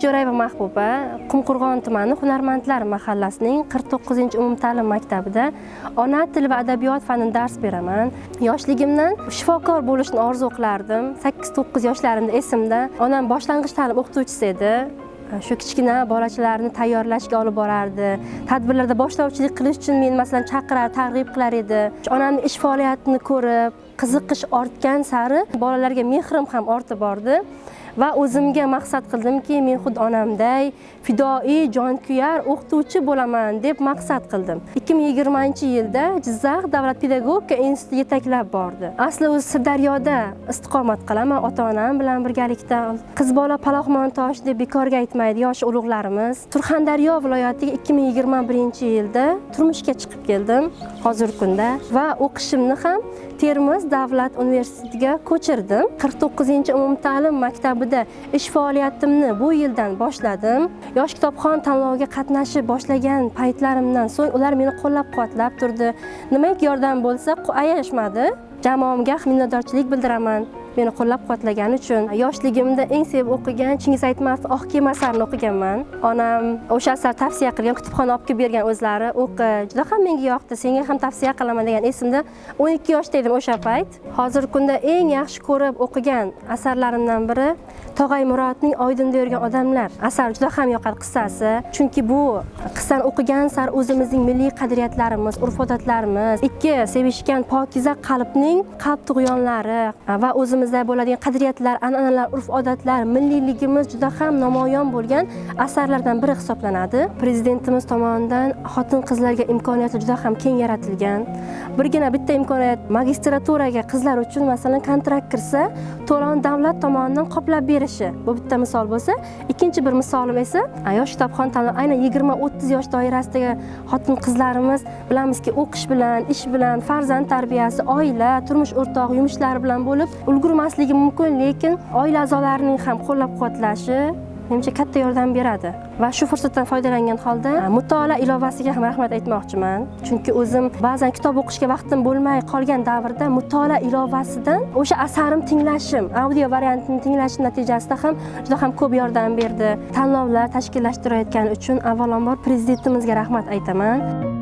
Xo'jaorayeva Mahbuba Qumqo'rg'on tumani Hunarmandlar mahallasining 49-umumta'lim maktabida ona tili va adabiyot fanida dars beraman. Yoshligimdan shifokor bo'lishni orzu qilardim. 8-9 yoshlarimda esimda. Onam boshlang'ich ta'lim o'qituvchisi edi. Shu kichkina bolachalarni tayyorlashga olib borardi. Tadbirlarda boshlovchilik qilish uchun men masalan chaqirar, targ'ib qilar edi. Onamning ish faoliyatini ko'rib, qiziqish ortgan sari bolalarga mehrim ham ortib bordi. Va o'zimga maqsad qildimki, men xuddi onamday fidoiy, jonkuyar o'qituvchi bo'laman deb maqsad qildim. 2020-yilda Jizzax davlat pedagogika institutiga yetaklab bordi. Asli o'zi Sirdaryoda istiqomat qilaman ota-onam bilan birgalikda. Qiz bola paloxmontosh deb bekorga aytmaydi yosh ulug'larimiz. Surxondaryo viloyatiga 2021-yilda turmushga chiqib keldim hozirgi kunda va o'qishimni ham Termiz davlat universitetiga ko'chirdim. 49-umumta'lim maktabida ish faoliyatimni bu yildan boshladim. Yosh kitobxon tanloviga qatnashib boshlagan paytlarimdan so'ng ular meni qo'llab-quvvatlab turdi. Nimaiki yordam bo'lsa, ayashmadi. Jamoamga minnatdorchilik bildiraman. Meni qo'llab-quvvatlagani uchun. Yoshligimda eng sevib o'qigan Chingiz Aytmatovning Oq kema asarini o'qiganman. Onam o'sha asar tavsiya qilgan, kutubxona olib kelib bergan o'zlari. O'qi, juda ham menga yoqdi, senga ham tavsiya qilaman degan esimda. 12 yoshda edim o'sha payt. Hozirgi kunda eng yaxshi ko'rib o'qigan asarlarimdan biri Tog'ay Murodning Oydinda yurgan odamlar. Asar juda ham yoqadi qissasi. Chunki bu qissani o'qigan sari o'zimizning milliy qadriyatlarimiz, urf-odatlarimiz, ikki sevishgan pokiza qalbning qalb tug'yonlari va o'zimizda bo'ladigan qadriyatlar, an'analar, urf-odatlar, milliyligimiz juda ham namoyon bo'lgan asarlardan biri hisoblanadi. Prezidentimiz tomonidan xotin-qizlarga imkoniyatlar juda ham keng yaratilgan. Birgina bitta imkoniyat magistraturaga qizlar uchun masalan kontrakt kirsa, to'lov davlat tomonidan qoplab berishi. Bu bitta misol bo'lsa, ikkinchi bir misolim esa yosh kitobxon tanlov aynan 20-30 yosh doirasidagi xotin-qizlarimiz bilamizki, o'qish bilan, ish bilan, farzand tarbiyasi, oila, turmush o'rtoq yumushlari bilan bo'lib ulgurmasligi mumkin, lekin oila a'zolarining ham qo'llab-quvvatlashi menimcha katta yordam beradi. Va shu fursatdan foydalangan holda mutolaa ilovasiga ham rahmat aytmoqchiman. Chunki o'zim ba'zan kitob o'qishga vaqtim bo'lmay qolgan davrda mutolaa ilovasidan o'sha asarim tinglashim, audio variantini tinglashim natijasida ham juda ham ko'p yordam berdi. Tanlovlar tashkillashtirayotgani uchun avvalambor prezidentimizga rahmat aytaman.